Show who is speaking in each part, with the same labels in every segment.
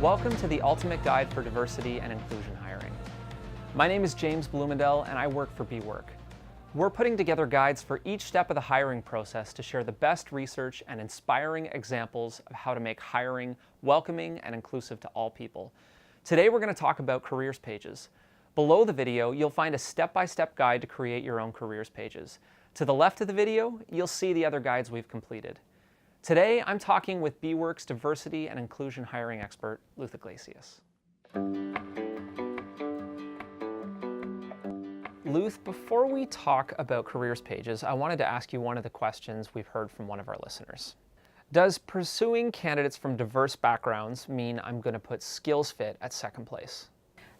Speaker 1: Welcome to the Ultimate Guide for Diversity and Inclusion Hiring. My name is James Bloomendale and I work for BeWork. We're putting together guides for each step of the hiring process to share the best research and inspiring examples of how to make hiring welcoming and inclusive to all people. Today we're going to talk about careers pages. Below the video, you'll find a step-by-step guide to create your own careers pages. To the left of the video, you'll see the other guides we've completed. Today, I'm talking with BeWork's diversity and inclusion hiring expert, Luth Iglesias. Luth, before we talk about careers pages, I wanted to ask you one of the questions we've heard from one of our listeners. Does pursuing candidates from diverse backgrounds mean I'm going to put skills fit at second place?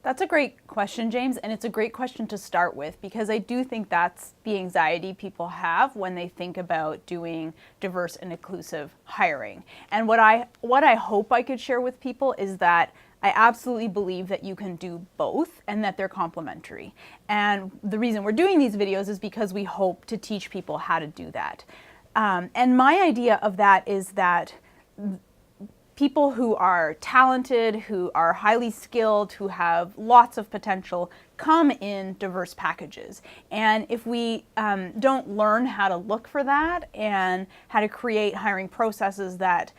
Speaker 2: That's a great question, James, and it's a great question to start with because I do think that's the anxiety people have when they think about doing diverse and inclusive hiring. And what I hope I could share with people is that I absolutely believe that you can do both and that they're complementary. And the reason we're doing these videos is because we hope to teach people how to do that. And my idea of that is that people who are talented, who are highly skilled, who have lots of potential come in diverse packages. And if we don't learn how to look for that and how to create hiring processes that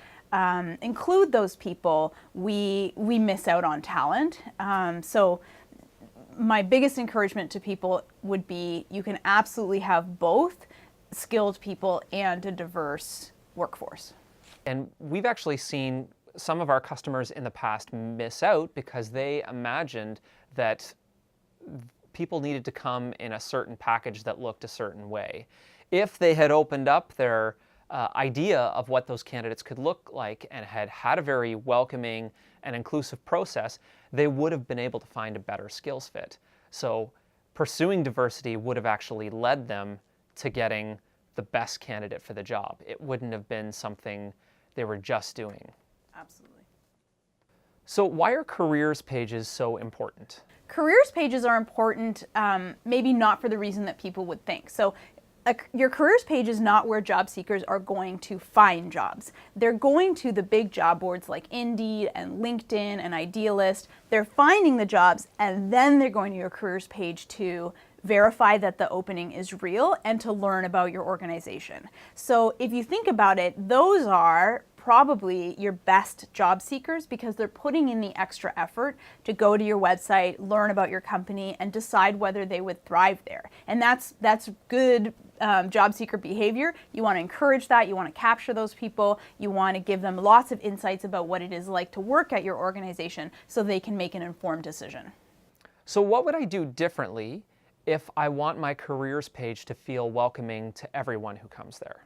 Speaker 2: include those people, we miss out on talent. So my biggest encouragement to people would be you can absolutely have both skilled people and a diverse workforce.
Speaker 1: And we've actually seen some of our customers in the past miss out because they imagined that people needed to come in a certain package that looked a certain way. If they had opened up their idea of what those candidates could look like and had had a very welcoming and inclusive process, they would have been able to find a better skills fit. So pursuing diversity would have actually led them to getting the best candidate for the job. It wouldn't have been something they were just doing.
Speaker 2: Absolutely.
Speaker 1: So why are careers pages so important?
Speaker 2: Careers pages are important, maybe not for the reason that people would think. So your careers page is not where job seekers are going to find jobs. They're going to the big job boards like Indeed and LinkedIn and Idealist. They're finding the jobs and then they're going to your careers page to verify that the opening is real and to learn about your organization. So if you think about it, those are probably your best job seekers because they're putting in the extra effort to go to your website, learn about your company, and decide whether they would thrive there. And that's good job seeker behavior. You want to encourage that. You want to capture those people. You want to give them lots of insights about what it is like to work at your organization so they can make an informed decision.
Speaker 1: So what would I do differently if I want my careers page to feel welcoming to everyone who comes there?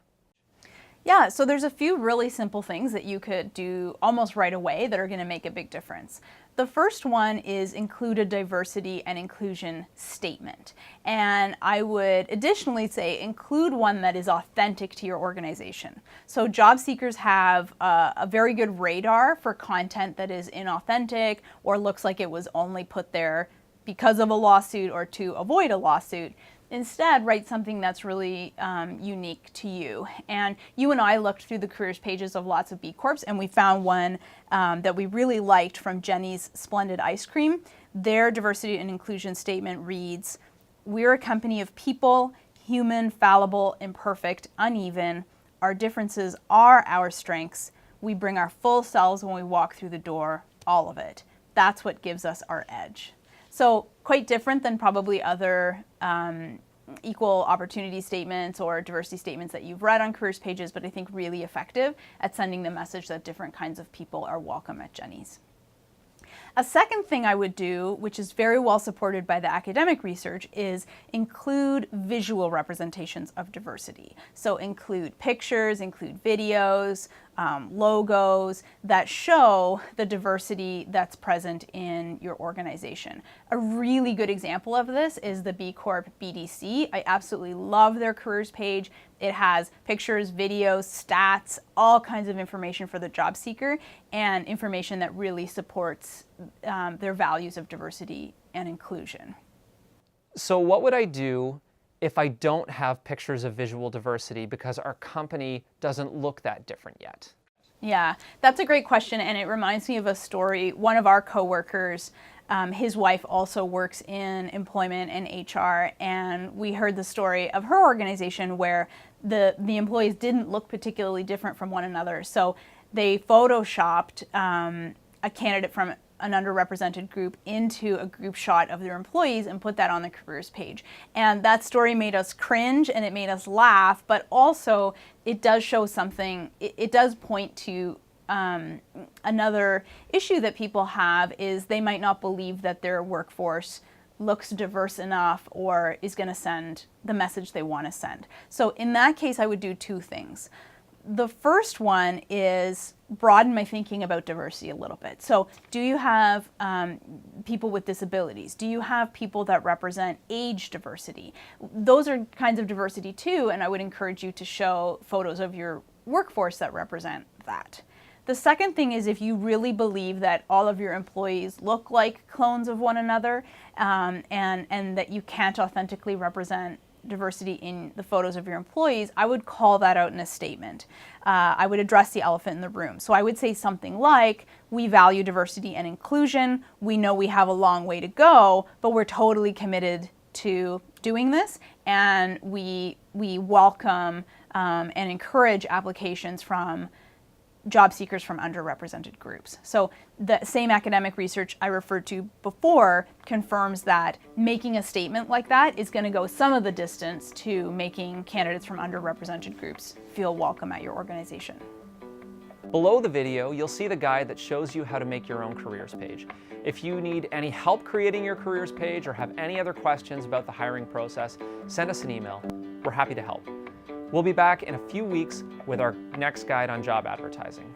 Speaker 2: Yeah, so there's a few really simple things that you could do almost right away that are going to make a big difference. The first one is include a diversity and inclusion statement. And I would additionally say include one that is authentic to your organization. So job seekers have a very good radar for content that is inauthentic or looks like it was only put there because of a lawsuit or to avoid a lawsuit. Instead, write something that's really unique to you. And you and I looked through the careers pages of lots of B Corps and we found one that we really liked from Jenny's Splendid Ice Cream. Their diversity and inclusion statement reads, "We're a company of people, human, fallible, imperfect, uneven. Our differences are our strengths. We bring our full selves when we walk through the door, all of it. That's what gives us our edge." So quite different than probably other equal opportunity statements or diversity statements that you've read on careers pages, but I think really effective at sending the message that different kinds of people are welcome at Jenny's. A second thing I would do, which is very well supported by the academic research, is include visual representations of diversity. So include pictures, include videos, logos that show the diversity that's present in your organization. A really good example of this is the B Corp BDC. I absolutely love their careers page. It has pictures, videos, stats, all kinds of information for the job seeker and information that really supports their values of diversity and inclusion.
Speaker 1: So what would I do if I don't have pictures of visual diversity because our company doesn't look that different yet?
Speaker 2: Yeah, that's a great question, and it reminds me of a story. One of our coworkers, his wife also works in employment and HR, and we heard the story of her organization where the employees didn't look particularly different from one another. So they photoshopped a candidate from an underrepresented group into a group shot of their employees and put that on the careers page. And that story made us cringe and it made us laugh, but also it does show something, it does point to another issue that people have is they might not believe that their workforce looks diverse enough or is going to send the message they want to send. So in that case, I would do two things. The first one is broaden my thinking about diversity a little bit. So do you have people with disabilities? Do you have people that represent age diversity? Those are kinds of diversity too, and I would encourage you to show photos of your workforce that represent that. The second thing is if you really believe that all of your employees look like clones of one another and that you can't authentically represent diversity in the photos of your employees, I would call that out in a statement. I would address the elephant in the room. So I would say something like, we value diversity and inclusion. We know we have a long way to go, but we're totally committed to doing this, and we welcome and encourage applications from job seekers from underrepresented groups. So the same academic research I referred to before confirms that making a statement like that is going to go some of the distance to making candidates from underrepresented groups feel welcome at your organization.
Speaker 1: Below the video, you'll see the guide that shows you how to make your own careers page. If you need any help creating your careers page or have any other questions about the hiring process, send us an email. We're happy to help. We'll be back in a few weeks with our next guide on job advertising.